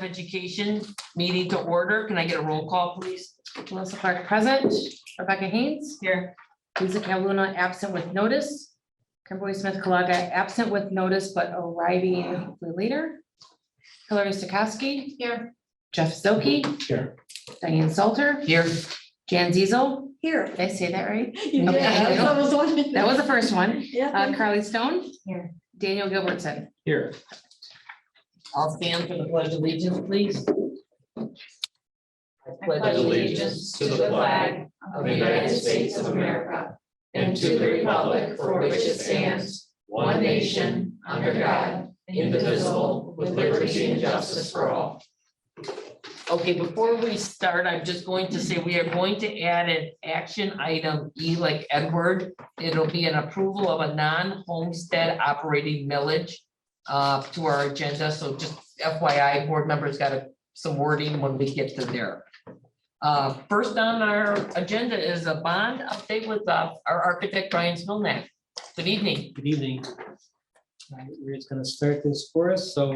Education meeting to order. Can I get a roll call, please? Melissa Clark present, Rebecca Haynes, Here. Lisa Caluna absent with notice, Kimberly Smith Colaga absent with notice, but arriving hopefully later. Hillary Stokowski. Here. Jeff Zilke. Here. Diane Salter. Here. Jan Ziesel. Here. Did I say that right? You did. Okay. That was one. That was the first one. Yeah. Carly Stone. Here. Daniel Gilbertson. Here. I'll stand for the pledge of allegiance, please. I pledge allegiance to the flag of the United States of America and to the republic for which it stands, one nation, under God, indivisible, with liberty and justice for all. Okay, before we start, I'm just going to say we are going to add an action item E like Edward. It'll be an approval of a non-homestead operating millage to our agenda. So just FYI, board members got some wording when we get to there. First on our agenda is a bond update with our architect Brian Smilnak. Good evening. Good evening. All right, we're just going to start this for us. So,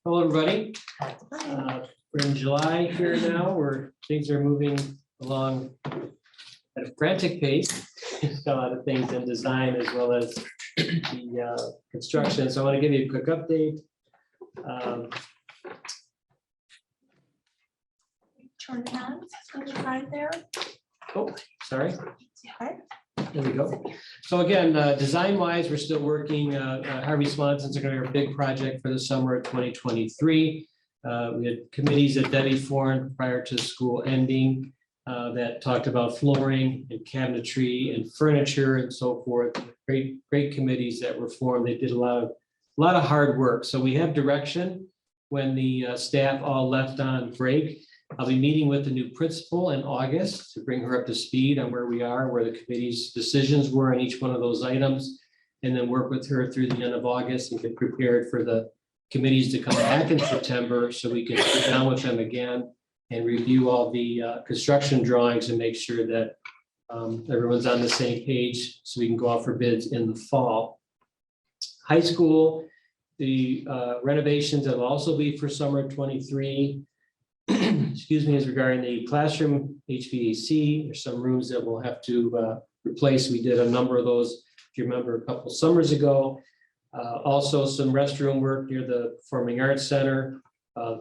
hello, everybody. We're in July here now, where things are moving along at a frantic pace. Got a lot of things in design as well as the construction. So I want to give you a quick update. Turn it on. It's right there. Oh, sorry. Okay. There we go. So again, design wise, we're still working. Harvey Swanson's going to be our big project for the summer of 2023. We had committees that Debbie formed prior to school ending that talked about flooring and cabinetry and furniture and so forth. Great committees that were formed. They did a lot of hard work. So we have direction when the staff all left on break. I'll be meeting with the new principal in August to bring her up to speed on where we are, where the committee's decisions were on each one of those items, and then work with her through the end of August and get prepared for the committees to come back in September so we can sit down with them again and review all the construction drawings and make sure that everyone's on the same page so we can go out for bids in the fall. High school, the renovations will also be for summer 23. Excuse me, as regarding the classroom HVAC, there's some rooms that we'll have to replace. We did a number of those, if you remember, a couple summers ago. Also some restroom work near the Performing Arts Center.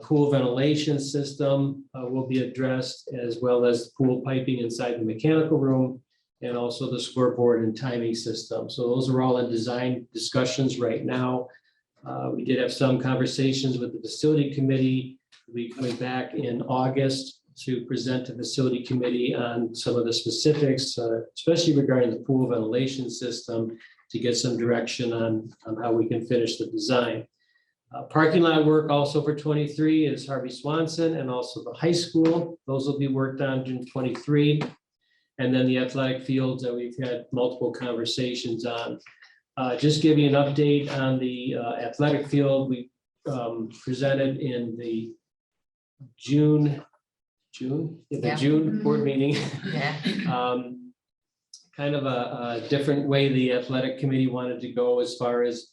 Pool ventilation system will be addressed, as well as pool piping inside the mechanical room, and also the scoreboard and timing system. So those are all in design discussions right now. We did have some conversations with the facility committee. We'll be coming back in August to present to facility committee on some of the specifics, especially regarding the pool ventilation system, to get some direction on how we can finish the design. Parking lot work also for 23 is Harvey Swanson and also the high school. Those will be worked on in 23. And then the athletic fields that we've had multiple conversations on. Just give you an update on the athletic field. We presented in the June board meeting. Yeah. Kind of a different way the athletic committee wanted to go as far as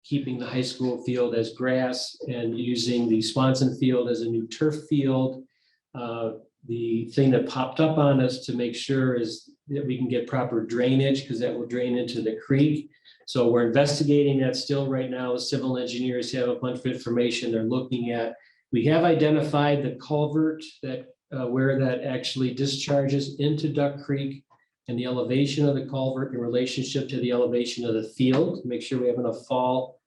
keeping the high school field as grass and using the Swanson field as a new turf field. The thing that popped up on us to make sure is that we can get proper drainage, because that will drain into the creek. So we're investigating that still right now. Civil engineers have a bunch of information they're looking at. We have identified the culvert that where that actually discharges into Duck Creek, and the elevation of the culvert in relationship to the elevation of the field, to make sure we have enough fall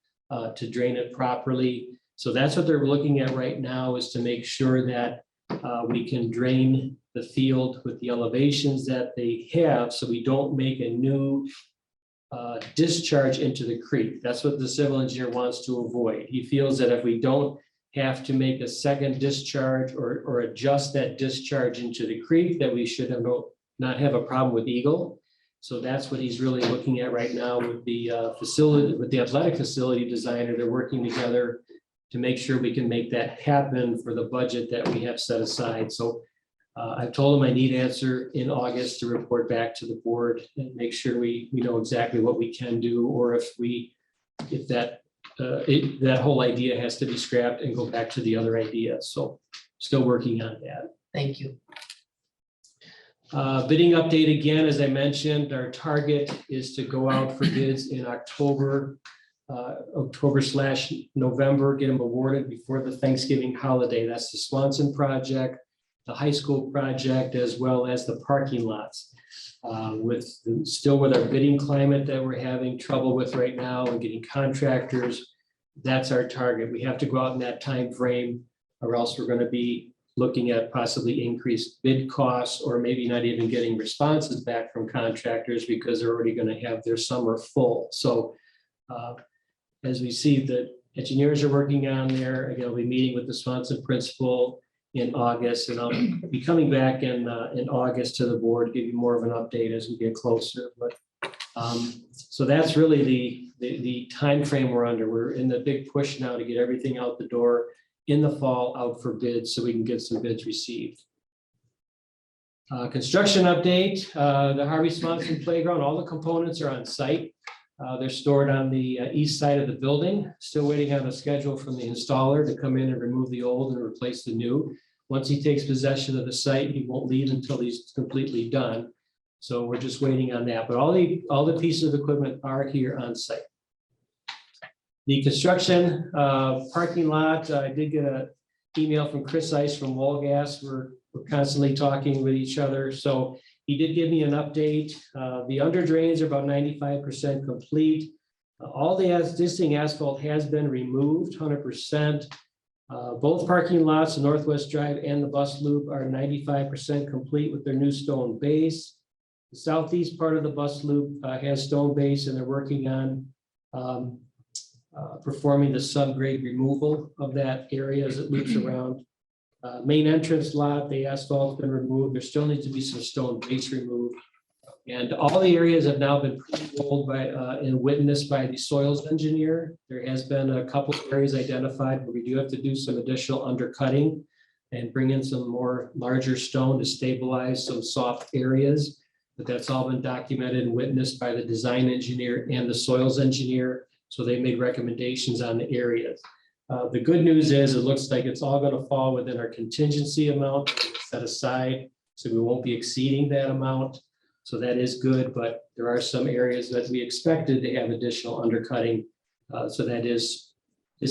to drain it properly. So that's what they're looking at right now, is to make sure that we can drain the field with the elevations that they have, so we don't make a new discharge into the creek. That's what the civil engineer wants to avoid. He feels that if we don't have to make a second discharge or adjust that discharge into the creek, that we should not have a problem with Eagle. So that's what he's really looking at right now with the facility, with the athletic facility designer. They're working together to make sure we can make that happen for the budget that we have set aside. So I've told him I need answer in August to report back to the board and make sure we know exactly what we can do, or if that that whole idea has to be scrapped and go back to the other idea. So still working on that. Thank you. Bidding update again, as I mentioned, our target is to go out for bids in October, October/November, get them awarded before the Thanksgiving holiday. That's the Swanson project, the high school project, as well as the parking lots. Still with our bidding climate that we're having trouble with right now and getting contractors, that's our target. We have to go out in that time frame, or else we're going to be looking at possibly increased bid costs, or maybe not even getting responses back from contractors because they're already going to have their summer full. So as we see, the engineers are working on there. Again, I'll be meeting with the Swanson principal in August, and I'll be coming back in August to the board, give you more of an update as we get closer. But so that's really the timeframe we're under. We're in the big push now to get everything out the door in the fall, out for bids, so we can get some bids received. Construction update, the Harvey Swanson Playground, all the components are on site. They're stored on the east side of the building. Still waiting on a schedule from the installer to come in and remove the old and replace the new. Once he takes possession of the site, he won't leave until he's completely done. So we're just waiting on that. But all the pieces of equipment are here on site. The construction parking lot, I did get an email from Chris Ice from Wolgas. We're constantly talking with each other. So he did give me an update. The under drains are about 95% complete. All the existing asphalt has been removed, 100%. Both parking lots, the Northwest Drive and the bus loop, are 95% complete with their new stone base. The southeast part of the bus loop has stone base, and they're working on performing the subgrade removal of that area as it loops around. Main entrance lot, the asphalt's been removed. There still needs to be some stone base removed. And all the areas have now been pre-rolled by and witnessed by the soils engineer. There has been a couple of areas identified where we do have to do some additional undercutting and bring in some more larger stone to stabilize some soft areas. But that's all been documented and witnessed by the design engineer and the soils engineer. So they made recommendations on the areas. The good news is it looks like it's all going to fall within our contingency amount set aside. So we won't be exceeding that amount. So that is good, but there are some areas that we expected to have additional undercutting. So that is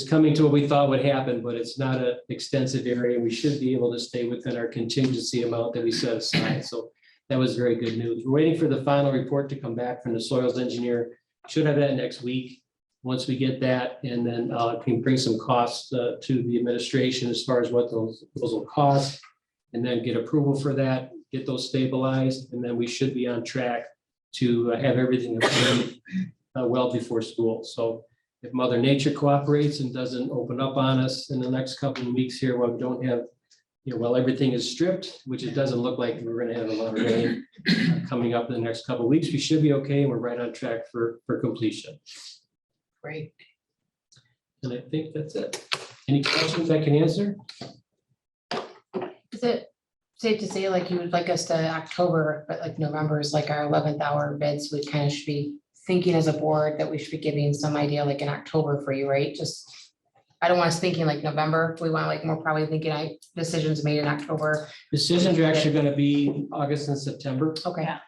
coming to what we thought would happen, but it's not an extensive area. We should be able to stay within our contingency amount that we set aside. So that was very good news. We're waiting for the final report to come back from the soils engineer. Should have that next week. Once we get that, and then can bring some costs to the administration as far as what those will cost, and then get approval for that, get those stabilized, and then we should be on track to have everything approved well before school. So if Mother Nature cooperates and doesn't open up on us in the next couple of weeks here, while we don't have, while everything is stripped, which it doesn't look like we're going to have a lot of rain coming up in the next couple of weeks, we should be okay, and we're right on track for completion. Great. And I think that's it. Any questions I can answer? Is it safe to say like you would like us to October, but like November is like our 11th hour bids, we kind of should be thinking as a board that we should be giving some idea like in October for you, right? Just, I don't want us thinking like November. We want like more probably thinking decisions made in October. Decisions are actually going to be August and September. Okay. Yeah.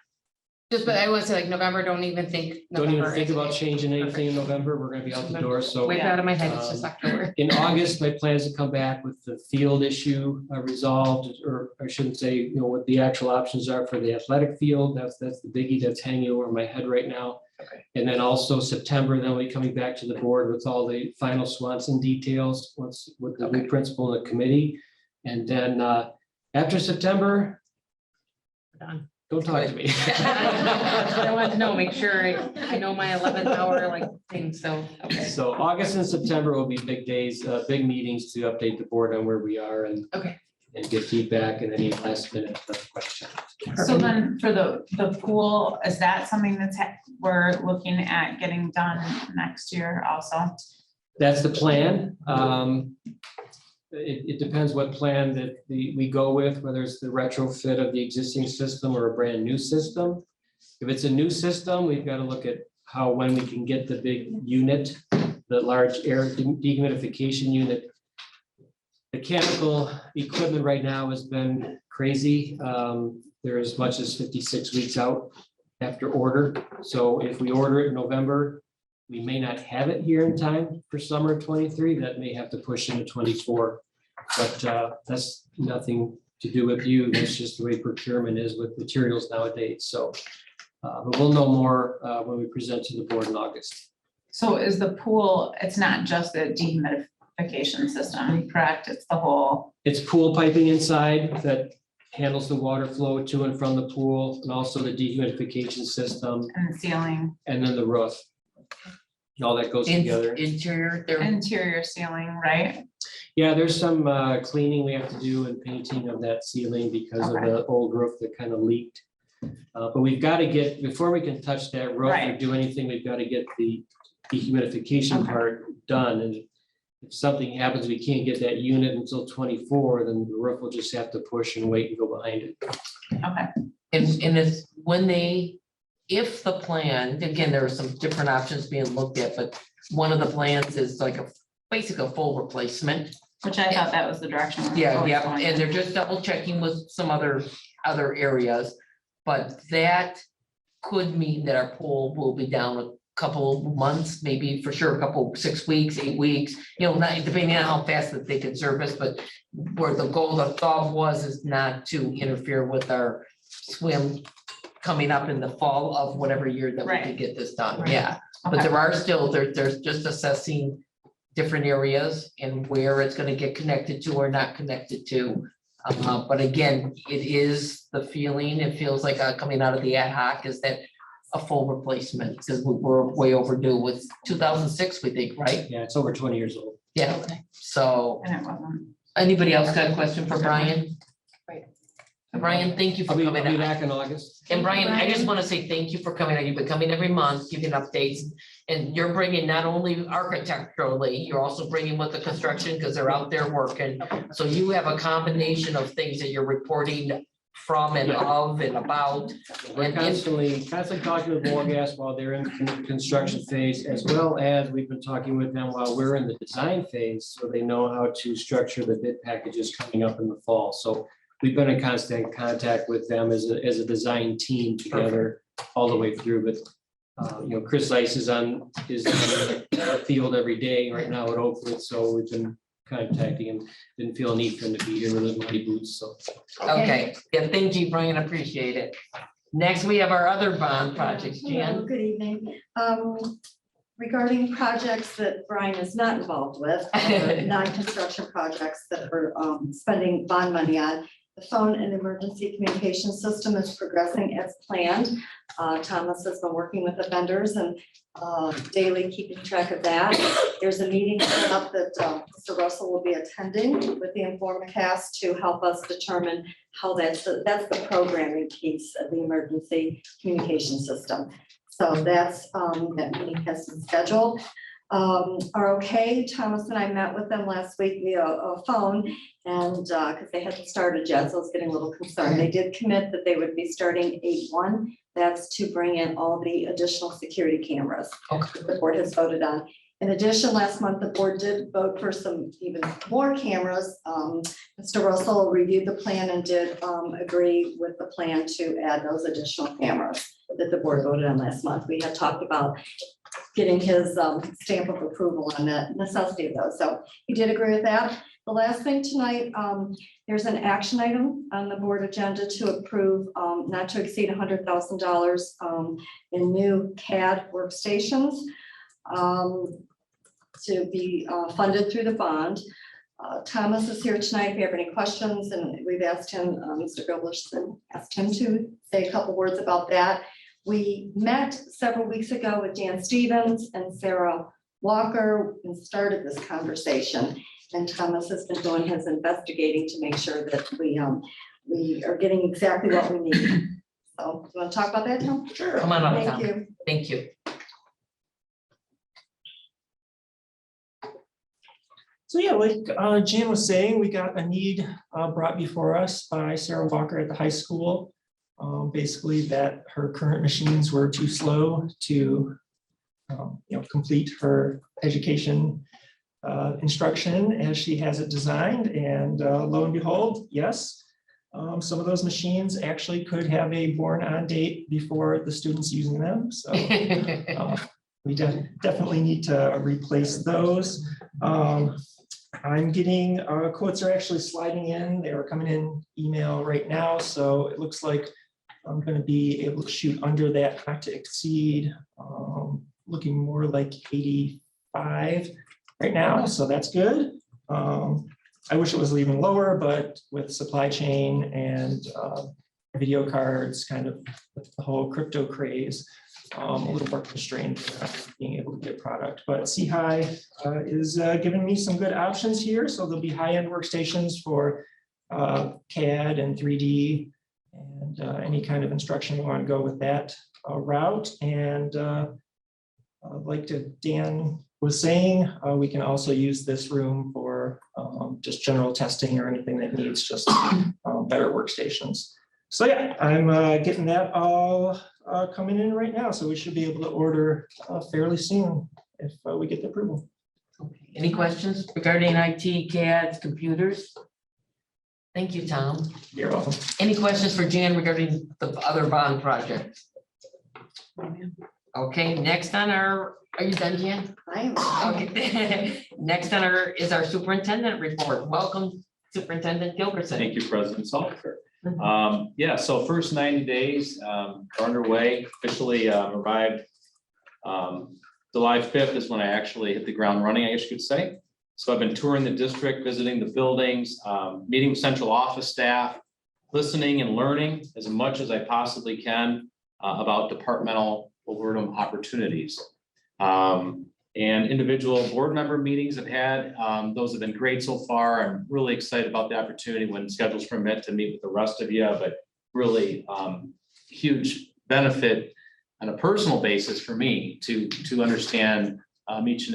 Just, but I would say like November, don't even think. Don't even November. think about changing anything in November. We're going to be out the door. So Way out of my head, it's just October. in August, my plan is to come back with the field issue resolved, or I shouldn't say, what the actual options are for the athletic field. That's the biggie that's hanging over my head right now. Okay. And then also September, then we'll be coming back to the board with all the final Swanson details, once with the new principal and the committee. And then after September, Done. don't talk to me. I want to know, make sure I know my 11th hour like thing, so, okay. So August and September will be big days, big meetings to update the board on where we are and Okay. and get feedback and any last minute questions. So then for the pool, is that something that's we're looking at getting done next year also? That's the plan. It depends what plan that we go with, whether it's the retrofit of the existing system or a brand new system. If it's a new system, we've got to look at when we can get the big unit the large air dehumidification unit. Mechanical equipment right now has been crazy. They're as much as 56 weeks out after order. So if we order it in November, we may not have it here in time for summer of 23. That may have to push into 24. But that's nothing to do with you. That's just the way procurement is with materials nowadays. So, but we'll know more when we present to the board in August. So is the pool, it's not just the dehumidification system, correct? It's the whole, It's pool piping inside that handles the water flow to and from the pool, and also the dehumidification system, and the ceiling, and then the roof. And all that goes together. Interior, there, interior ceiling, right? Yeah, there's some cleaning we have to do and painting of that ceiling because of the old roof that kind of leaked. But we've got to get, before we can touch that roof or Right. do anything, we've got to get the dehumidification Okay. part done. And if something happens, we can't get that unit until 24, then the roof will just have to push and wait and go behind it. Okay, and it's when they, if the plan, again, there are some different options being looked at, but one of the plans is like basically a full replacement. which I thought that was the direction. we were Yeah, always yeah, going and in. they're just double checking with some other areas. But that could mean that our pool will be down a couple months, maybe for sure, a couple, 6 weeks, 8 weeks. You know, not depending on how fast that they can service, but where the goal, the thought was is not to interfere with our swim coming up in the fall of whatever year that we Right. could get this done, Right. yeah. But Okay. there are still, there's just assessing different areas and where it's gonna get connected to or not connected to. But again, it is the feeling, it feels like coming out of the ad hoc is that a full replacement, because we're way overdue with 2006, we think, right? Yeah, it's over 20 years old. Yeah, so And it wasn't. anybody else got a question for Brian? Right. Brian, thank you for I'll be coming. back in August. And Brian, I just want to say thank you for coming. You've been coming every month, giving updates. And you're bringing not only architecturally, you're also bringing with the construction because they're out there working. So you have a combination of things that you're reporting from and of and about. We're constantly talking with Morgas while they're in construction phase, as well as we've been talking with them while we're in the design phase, so they know how to structure the bid packages coming up in the fall. So we've been in constant contact with them as a design team together all the way through. But you know, Chris Ice is on the field every day right now at Oakwood, so we've been contacting him. Didn't feel a need for him to be here with his muddy boots, so. Okay, yeah, thank you, Brian, appreciate it. Next, we have our other bond projects, Hello, Jan. good evening. Regarding projects that Brian is not involved with, non-construction projects that we're spending bond money on, the phone and emergency communication system is progressing as planned. Thomas has been working with the vendors and daily keeping track of that. There's a meeting coming up that Mr. Russell will be attending with the Informcast to help us determine how that's the programming piece of the emergency communication system. So that's, that meeting has been scheduled. Are okay. Thomas and I met with them last week via a phone and because they hadn't started yet, so I was getting a little concerned. They did commit that they would be starting 8/1. That's to bring in all the additional security cameras Okay. the board has voted on. In addition, last month, the board did vote for some even more cameras. Mr. Russell reviewed the plan and did agree with the plan to add those additional cameras that the board voted on last month. We had talked about getting his stamp of approval on the necessity of those. So he did agree with that. The last thing tonight, there's an action item on the board agenda to approve not to exceed $100,000 in new CAD workstations to be funded through the bond. Thomas is here tonight. If you have any questions, and we've asked him, Mr. Gilbertson asked him to say a couple words about that. We met several weeks ago with Dan Stevens and Sarah Walker and started this conversation. And Thomas has been doing his investigating to make sure that we are getting exactly what we need. So, do you want to talk about that, Tom? Sure. Come on up, Thank Tom. you. Thank you. So yeah, like Jan was saying, we got a need brought before us by Sarah Walker at the high school. Basically that her current machines were too slow to complete her education instruction as she has it designed, and lo and behold, yes. Some of those machines actually could have a born on date before the students using them, so we definitely need to replace those. I'm getting, quotes are actually sliding in. They are coming in email right now. So it looks like I'm going to be able to shoot under that, not to exceed, looking more like 85 right now. So that's good. I wish it was even lower, but with supply chain and video cards, kind of with the whole crypto craze, a little more constrained being able to get product. But High is giving me some good options here. So there'll be high-end workstations for CAD and 3D and any kind of instruction you want to go with that route. And like Dan was saying, we can also use this room for just general testing or anything that needs just better workstations. So yeah, I'm getting that all coming in right now. So we should be able to order fairly soon if we get the approval. Any questions regarding IT, CAD, computers? Thank you, Tom. You're welcome. Any questions for Jan regarding the other bond project? Okay, next on our, are you done, Jan? I am. Okay. Next on our is our superintendent report. Welcome, Superintendent Gilbertson. Thank you, President Salter. Yeah, so first 90 days are underway, officially arrived. July 5th is when I actually hit the ground running, I guess you could say. So I've been touring the district, visiting the buildings, meeting with central office staff, listening and learning as much as I possibly can about departmental opportunities. And individual board member meetings I've had, those have been great so far. I'm really excited about the opportunity when schedules permit to meet with the rest of you, but really huge benefit on a personal basis for me to understand each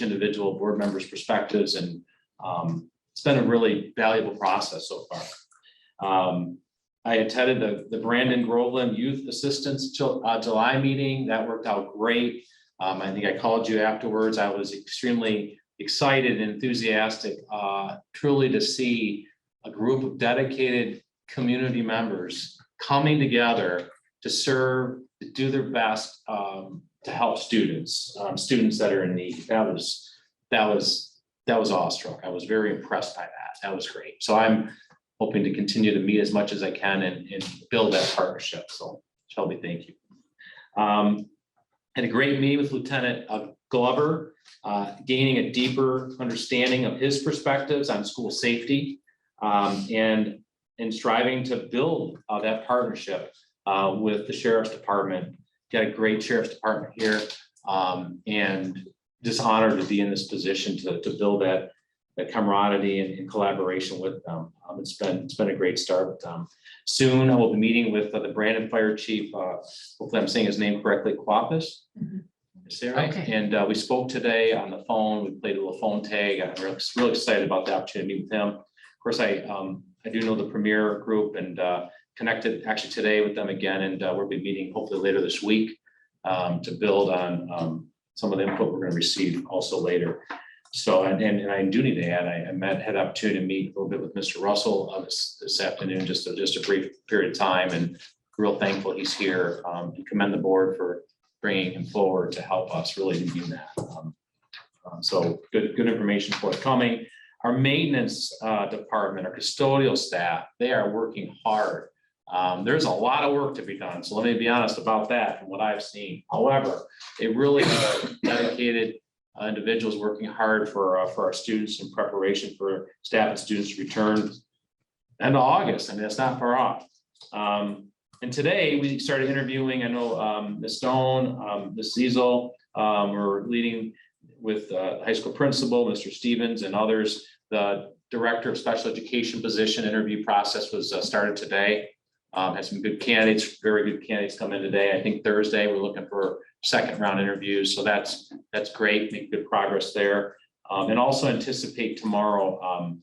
individual board member's perspectives, and it's been a really valuable process so far. I attended the Brandon Groveland Youth Assistance July meeting. That worked out great. I think I called you afterwards. I was extremely excited and enthusiastic, truly to see a group of dedicated community members coming together to serve, to do their best to help students that are in need. That was awestruck. I was very impressed by that. That was great. So I'm hoping to continue to meet as much as I can and build that partnership. So Shelby, thank you. Had a great meeting with Lieutenant Glover, gaining a deeper understanding of his perspectives on school safety, and striving to build that partnership with the Sheriff's Department. Got a great Sheriff's Department here, and just honored to be in this position to build that camaraderie and collaboration with them. It's been a great start with them. Soon I will be meeting with the Brandon Fire Chief. Hopefully I'm saying his name correctly, Quapis. Is that right? Okay. And we spoke today on the phone. We played a little phone tag. I'm really excited about the opportunity to meet with him. Of course, I do know the Premier group and connected actually today with them again, and we'll be meeting hopefully later this week to build on some of the input we're going to receive also later. So, and I do need to add, I had the opportunity to meet a little bit with Mr. Russell this afternoon, just a brief period of time, and real thankful he's here. And commend the board for bringing him forward to help us really do that. So good information forthcoming. Our maintenance department, our custodial staff, they are working hard. There's a lot of work to be done. So let me be honest about that from what I've seen. However, they really are dedicated individuals working hard for our students in preparation for staff and students to return end of August. I mean, that's not far off. And today we started interviewing, I know Ms. Stone, Ms. Ziesel, we're leading with the high school principal, Mr. Stevens, and others. The director of special education position interview process was started today. Had some good candidates, very good candidates come in today. I think Thursday we're looking for second round interviews. So that's great, make good progress there. And also anticipate tomorrow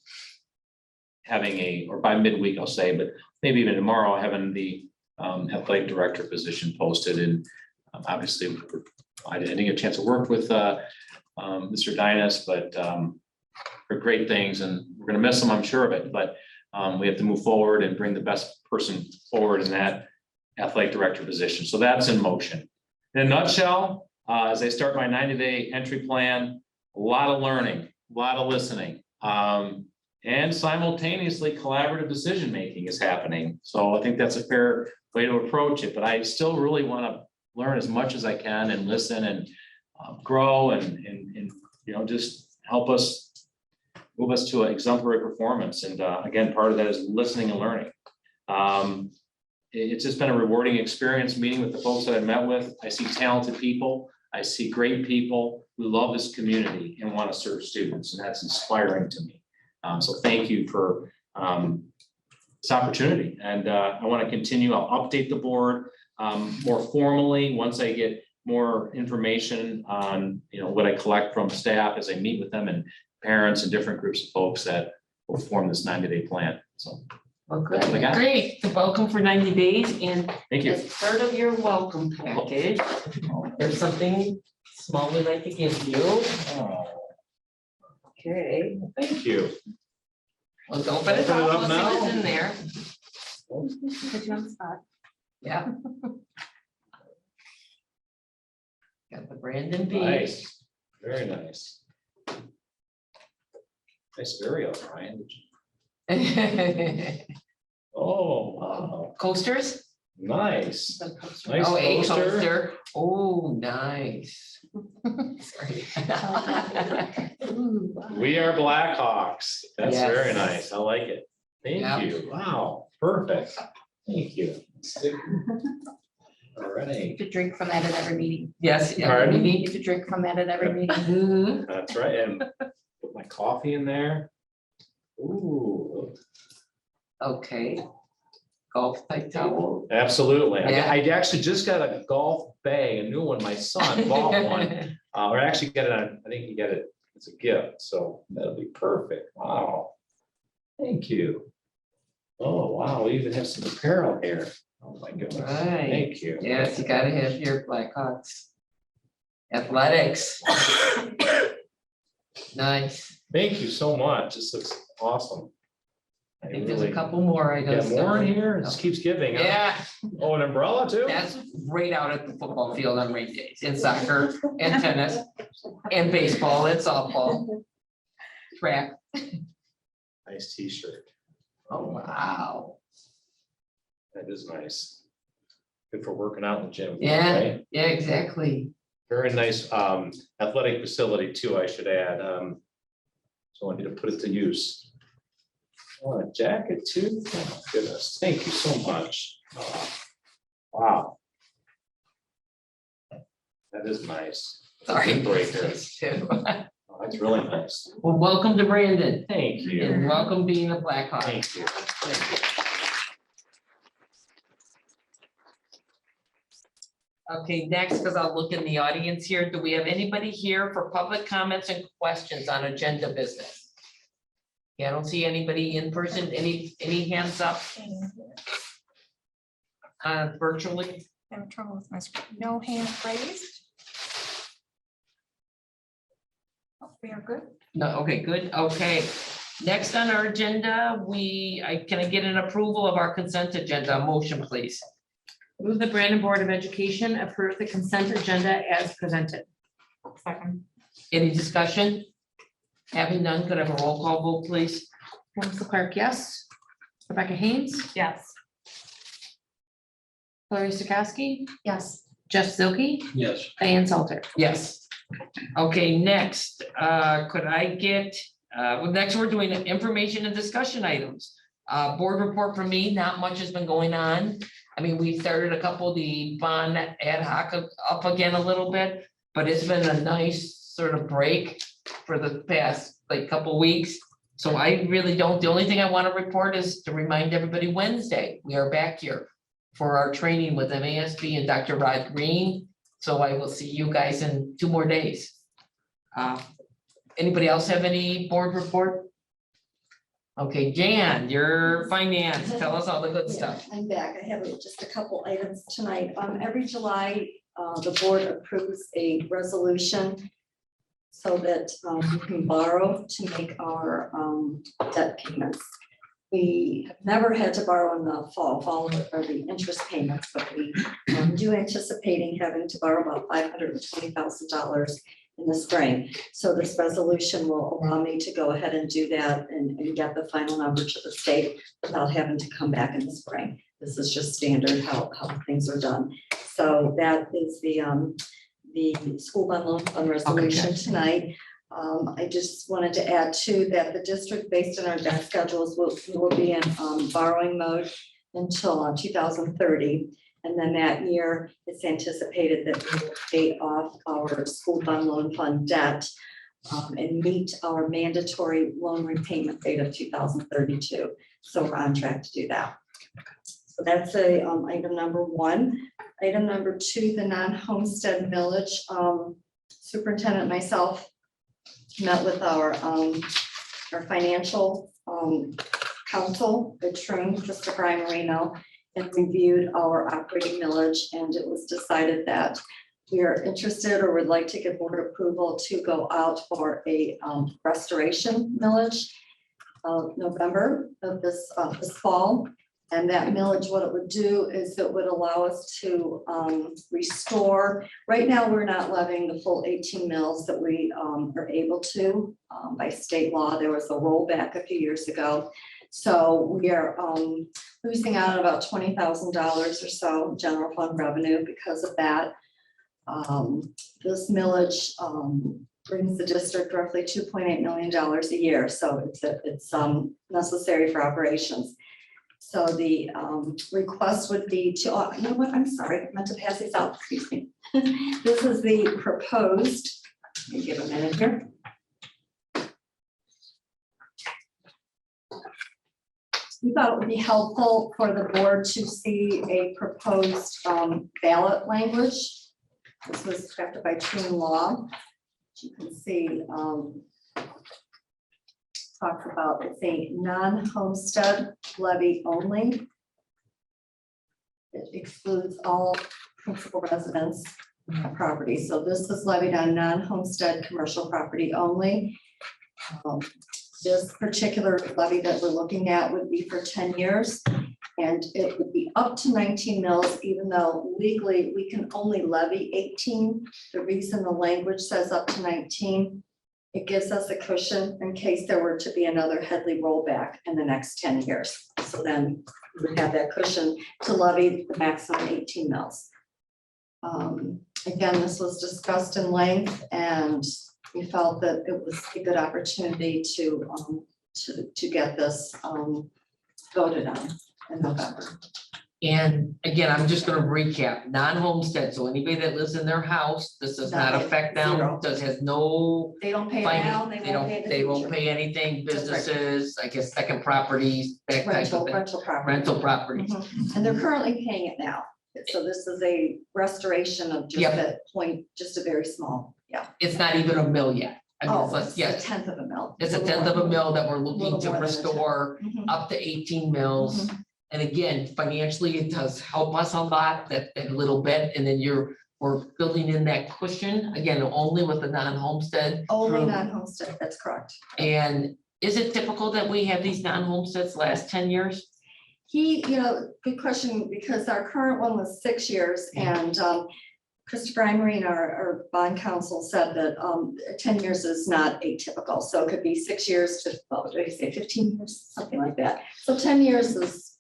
having or by midweek I'll say, but maybe even tomorrow having the athletic director position posted. And obviously I didn't get a chance to work with Mr. Dynas, but for great things, and we're gonna miss him, I'm sure of it, but we have to move forward and bring the best person forward in that athletic director position. So that's in motion. In a nutshell, as I start my 90-day entry plan, a lot of learning, a lot of listening, and simultaneously collaborative decision-making is happening. So I think that's a fair way to approach it, but I still really want to learn as much as I can and listen and grow and just help us move us to an exemplary performance. And again, part of that is listening and learning. It's just been a rewarding experience meeting with the folks that I met with. I see talented people. I see great people who love this community and want to serve students, and that's inspiring to me. So thank you for this opportunity. And I want to continue. I'll update the board more formally once I get more information on what I collect from staff as I meet with them and parents and different groups of folks that will form this 90-day plan. So Well, That's what I got. great. Welcome for 90 days, and thank you. as part of your welcome package, there's something small we'd like to give you. Okay. Thank you. Well, don't put it Open it off, up let's see now. what's in there. Put you on the spot. Yeah. Got the Brandon B. Nice, very nice. Nice burial, Ryan. Oh, wow, Coasters? nice. Nice Oh, a poster. coaster. Oh, nice. Sorry. We are Blackhawks. That's Yes. very nice. I like it. Yeah. Thank you. Wow, perfect. Thank you. All right, You could drink from that at every meeting. Yes. Pardon? we You need- could drink from that at every meeting. Mhm. that's right. And put my coffee in there. Ooh, Okay. Golf type towel. absolutely. Yeah. I actually just got a golf bag, a new one. My son bought one. Or actually got it on, I think he got it, it's a gift, so that'll be perfect. Wow. Thank you. Oh, wow, we even have some apparel here. Oh, my goodness. Right. Thank you. Yes, you gotta have your Blackhawks. Athletics. Nice. Thank you so much. This looks awesome. I think there's a couple more Yeah, items. more in here? This keeps giving. huh? Yeah, Oh, an umbrella too? that's right out at the football field on rain days, and soccer, and tennis, and baseball, and softball. Track. Nice t-shirt. Oh, wow. That is nice. Good for working out in the gym. Yeah. right? Yeah, exactly. Very nice athletic facility too, I should add. So I need to put it to use. Oh, a jacket too? Oh, goodness, thank you so much. Oh, wow. That is nice. Sorry. Windbreaker. Oh, that's really nice. Well, welcome to Brandon, Thank you. and welcome being a Blackhawk. Thank you. Okay, next, because I'll look in the audience here, do we have anybody here for public comments and questions on agenda business? Yeah, I don't see anybody in person, any hands up? Virtually? Having trouble with my screen. No hand raised. Oh, we are good. No, okay, good, okay. Next on our agenda, can I get an approval of our consent agenda, a motion, please? Move the Brandon Board of Education approve the consent agenda as presented. Second. Any discussion? Having none, could I have a roll call vote, please? Melissa Clark, yes. Rebecca Haynes, Yes. Hillary Stokowski, Yes. Jeff Zilke, Yes. Diane Salter. Yes. Okay, next, could I get, next we're doing information and discussion items. Board report for me, not much has been going on. I mean, we started a couple of the bond ad hoc up again a little bit, but it's been a nice sort of break for the past couple weeks. So I really don't, the only thing I want to report is to remind everybody Wednesday, we are back here for our training with MASB and Dr. Rod Green. So I will see you guys in 2 more days. Anybody else have any board report? Okay, Jan, your finance, tell us all the good stuff. I'm back. I have just a couple items tonight. Every July, the board approves a resolution so that we can borrow to make our debt payments. We have never had to borrow in the fall are the interest payments, but we do anticipating having to borrow about $520,000 in the spring. So this resolution will allow me to go ahead and do that and get the final number to the state without having to come back in the spring. This is just standard how things are done. So that is the school bond loan fund resolution tonight. I just wanted to add too that the district, based on our debt schedules, will be in borrowing mode until 2030. And then that year, it's anticipated that we will pay off our school bond loan fund debt and meet our mandatory loan repayment date of 2032. So we're on track to do that. So that's item number one. Item number two, the non-homestead millage. Superintendent and myself met with our financial counsel, the Troon, Christopher Marino, and reviewed our operating millage, and it was decided that we are interested or would like to get board approval to go out for a restoration millage of November of this fall. And that millage, what it would do is it would allow us to restore. Right now, we're not levying the full 18 mills that we are able to by state law. There was a rollback a few years ago. So we are losing out about $20,000 or so general fund revenue because of that. This millage brings the district roughly $2.8 million a year. So it's necessary for operations. So the request would be to, you know what, I'm sorry, I meant to pass these out, excuse me. This is the proposed, let me give a minute here. We thought it would be helpful for the board to see a proposed ballot language. This was drafted by Troon Law. You can see talks about it's a non-homestead levy only. It excludes all principal residence property. So this is levied on non-homestead commercial property only. This particular levy that we're looking at would be for 10 years. And it would be up to 19 mills, even though legally we can only levy 18. The reason the language says up to 19, it gives us a cushion in case there were to be another Headley rollback in the next 10 years. So then we would have that cushion to levy the maximum 18 mills. Again, this was discussed in length, and we felt that it was a good opportunity to get this voted on in November. And again, I'm just gonna recap, non-homestead, so anybody that lives in their house, this does not Nothing, affect zero. them, has no They don't pay it now, finance, they won't pay in the they won't future. pay anything, That's right. businesses, I guess, second properties, that type of thing, Rental property. rental properties. Mhm. And they're currently paying it now. So this is a restoration of just Yep. that point, just a very small, yeah. It's not even a mill yet. I mean, Oh, it's it's a yes, 10th of a mil. it's a tenth of a mill that we're looking Little to more than a tenth. restore Mhm. up to 18 mills. And again, financially, it does help us a lot, that little bit, and then we're building in that cushion, again, only with the non-homestead. Only through- non-homestead, that's correct. And is it typical that we have these non-homesteads last 10 years? Good question, because our current one was 6 years, and Christopher Emery, our bond counsel, said that 10 years is not atypical. So it could be 6 years to, what did I say, 15 years, something like that. So 10 years is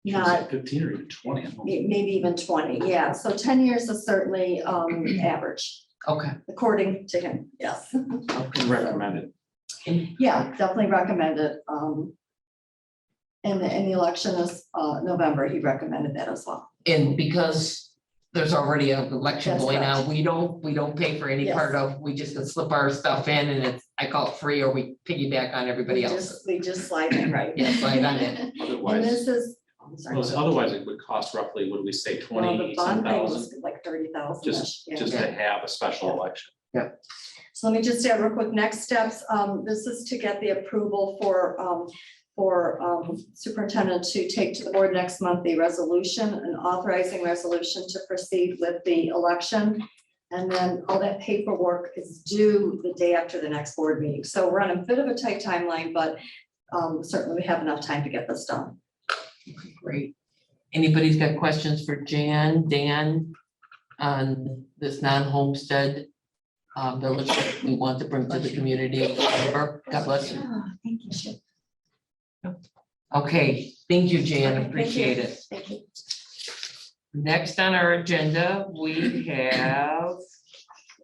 not, 15 or even 20. maybe even 20, yeah. So 10 years is certainly average, Okay. according to him, yes. Recommended. Yeah, definitely recommend it. And the election is November, he recommended that as well. And because there's already an election That's going on, correct. we don't pay for any Yes. part of, we just can slip our stuff in and it's, I call it free, or we piggyback on everybody else. We just slide in, right? Yeah, slide on in. And Otherwise, this is, I'm sorry. otherwise it would cost roughly, what do we say, Well, the 20 bond payment 10,000 was like 30,000. just to have a special election. So let me just add real quick, next steps, this is to get the approval for superintendent to take to the board next month the resolution, an authorizing resolution to proceed with the election. And then all that paperwork is due the day after the next board meeting. So we're on a bit of a tight timeline, but certainly we have enough time to get this done. Great. Anybody's got questions for Jan, Dan on this non-homestead village that we want to bring to the community? God bless you. Thank you. Okay, thank you, Jan, Okay, appreciate it. Thank you. Next on our agenda, we have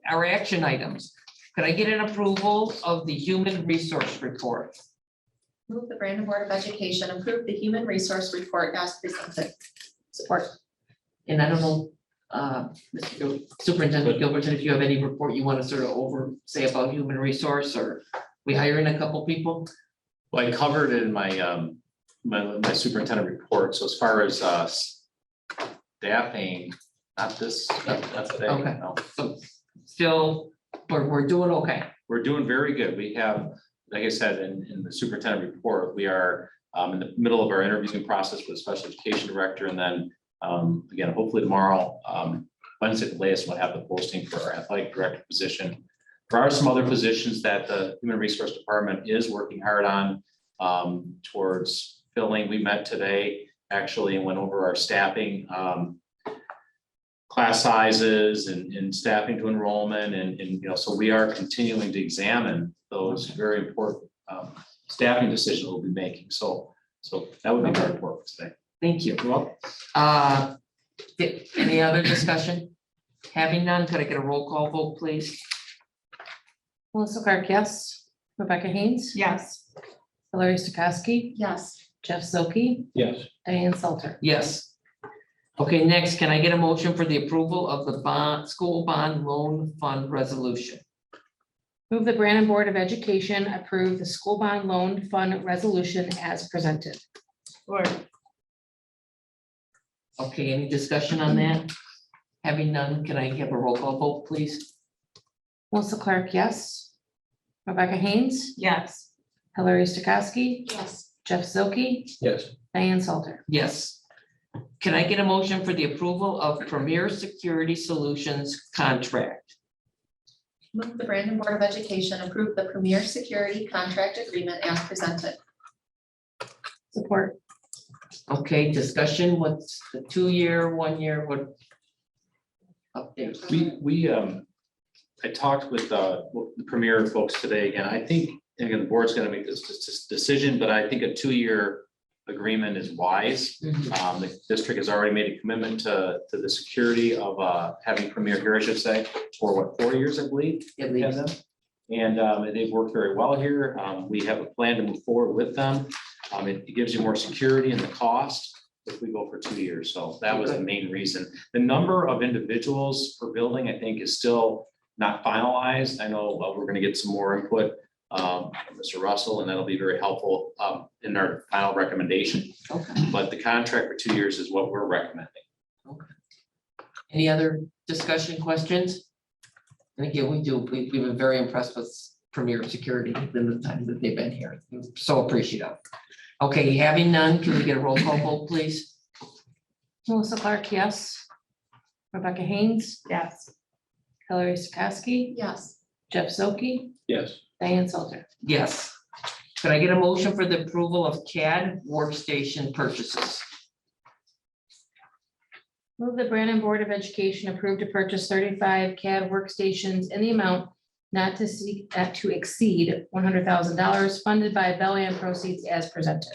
our action items. Could I get an approval of the human resource report? Move the Brandon Board of Education approve the human resource report as presented. Support. And I don't know, Mr. Superintendent Gilberton, if you have any report you want to sort of say about human resource, or we hiring a couple people? Well, I covered it in my, my superintendent report. So as far as, staffing, not this, not today. Okay. No. So still, we're doing okay. We're doing very good. We have, like I said, in the superintendent report, we are in the middle of our interviewing process with a special education director. And then again, hopefully tomorrow, Wednesday at the latest, we'll have the posting for our athletic director position. There are some other positions that the human resource department is working hard on towards filling. We met today actually and went over our staffing, class sizes and staffing to enrollment and you know, so we are continuing to examine those very important staffing decisions we'll be making. So that would be very important today. Thank you. You're welcome. Any other discussion? Having none, could I get a roll call vote, please? Melissa Clark, yes. Rebecca Haynes. Yes. Hillary Stokowski. Yes. Jeff Zilke. Yes. Diane Salter. Yes. Okay, next, can I get a motion for the approval of the school bond loan fund resolution? Move the Brandon Board of Education approve the school bond loan fund resolution as presented. Or Okay, any discussion on that? Having none, can I have a roll call vote, please? Melissa Clark, yes. Rebecca Haynes. yes. Hillary Stokowski. Yes. Jeff Zilke. Yes. Diane Salter. Yes. Can I get a motion for the approval of Premier Security Solutions contract? Move the Brandon Board of Education approve the Premier Security Contract Agreement as presented. Support. Okay, discussion, what's the 2-year, 1 year, what? Update. We I talked with the Premier folks today again. I think, again, the board's gonna make this decision, but I think a 2-year agreement is wise. Mhm. The district has already made a commitment to the security of having Premier here, I should say, for what, 4 years, I believe? At we have least. them. And they've worked very well here. We have a plan to move forward with them. It gives you more security in the cost if we go for 2 years. So that was the main reason. The number of individuals per building, I think, is still not finalized. I know we're gonna get some more input from Mr. Russell, and that'll be very helpful in our final recommendation. Okay. But the contract for 2 years is what we're recommending. Any other discussion, questions? And again, we've been very impressed with Premier Security in the time that they've been here. So appreciative. Okay, having none, can we get a roll call vote, please? Melissa Clark, yes. Rebecca Haynes. Yes. Hillary Stokowski. Yes. Jeff Zilke. Yes. Diane Salter. Yes. Could I get a motion for the approval of CAD workstation purchases? Move the Brandon Board of Education approve to purchase 35 CAD workstations in the amount not to exceed $100,000 funded by Bell Ann proceeds as presented.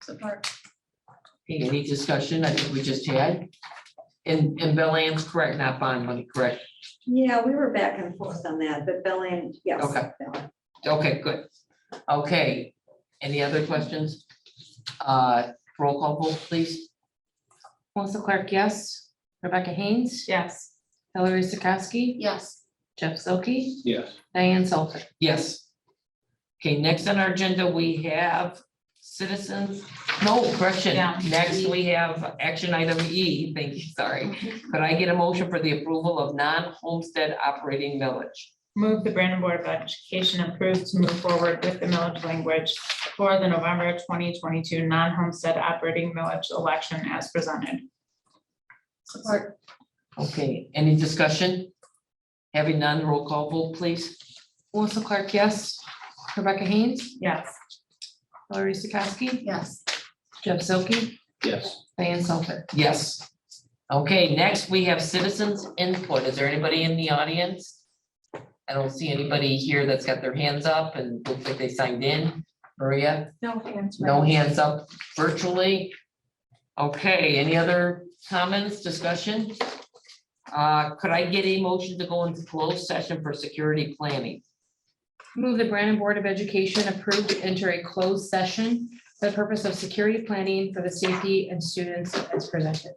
Support. Okay, any discussion? I think we just had. And Bell Ann's correct, not bond money, correct? Yeah, we were back and forth on that, but Belen, yes. Okay. Okay, good. Okay, any other questions? Roll call vote, please. Melissa Clark, yes. Rebecca Haynes. Yes. Hillary Stokowski. Yes. Jeff Zilke. Yes. Diane Salter. Yes. Okay, next on our agenda, we have citizens, no, correction. Yeah. Next, we have action item E, thank you, sorry. Could I get a motion for the approval of non-homestead operating millage? Move the Brandon Board of Education approve to move forward with the millage language for the November 2022 non-homestead operating millage election as presented. Support. Okay, any discussion? Having none, roll call vote, please. Melissa Clark, yes. Rebecca Haynes, Yes. Hillary Stokowski, Yes. Jeff Silky, Yes. Diane Salter. Yes. Okay, next we have citizens input. Is there anybody in the audience? I don't see anybody here that's got their hands up and looks like they signed in. Maria, No hands. no raised. hands up virtually. Okay, any other comments, discussion? Could I get a motion to go into closed session for security planning? Move the Brandon Board of Education approve to enter a closed session for the purpose of security planning for the safety and students as presented.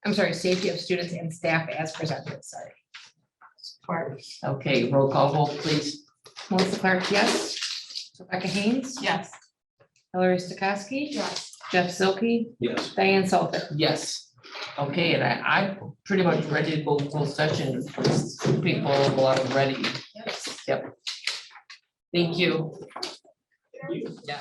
I'm sorry, safety of students and staff as presented, sorry. Support. Okay, roll call vote, please. Melissa Clark, yes. Rebecca Haynes, Yes. Hillary Stokowski, Yes. Jeff Silky, Yes. Diane Salter. Yes. Okay, and I'm pretty much ready to go full session. People are ready. Yep. Thank you. Yeah.